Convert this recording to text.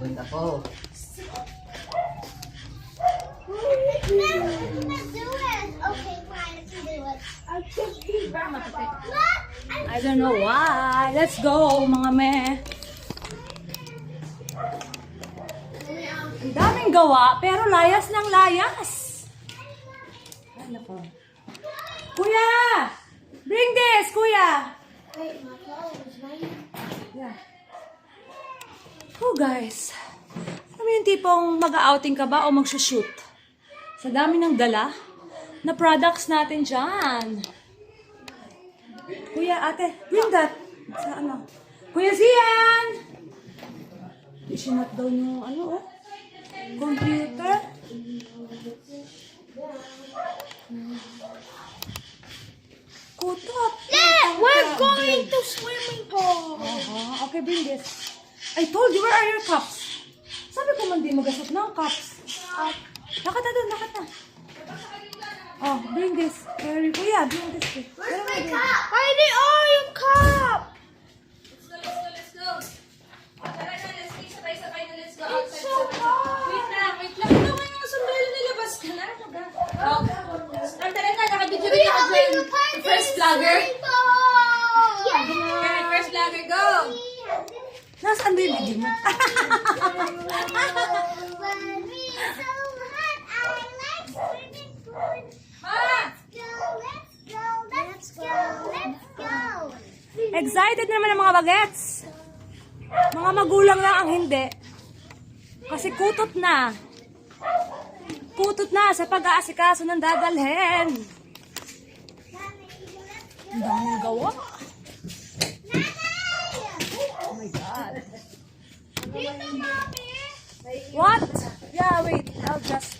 Sabon ako. I don't know why. Let's go, mga me. Ang daming gawa, pero layas ng layas. Ay, nako. Kuya! Bring this, kuya! Wait, my clothes, right? Yeah. Oh, guys. Ano yung tipong mag-outing ka ba o mag-shoot? Sa dami ng dala na products natin dyan. Kuya, ate, bring that. Sa ano? Kuya Zian! Isinat daw yung ano, oh. Computer. Kutot. We're going to swimming pool. Okay, bring this. I told you, where are your cups? Sabi ko man di magasot ng cups. Nakata doon, nakata. Oh, bring this. Kuya, bring this. Where's my cup? I need all your cup. Let's go. Tara na, let's go. Sabay-sabay na, let's go. It's so hot. Wait lang. Ito nga yung sombrero nilabas ka na. Oh. Tara na, nakabidyo rin ako dyan. First vlogger. Okay, first vlogger, go. Nasaan ba yung video mo? Excited naman ang mga bagets. Mga magulang lang ang hindi. Kasi kutot na. Kutot na sa pag-aasikaso ng dadalhin. Ang daming gawa. Oh my God. What? Yeah, wait. I'll just...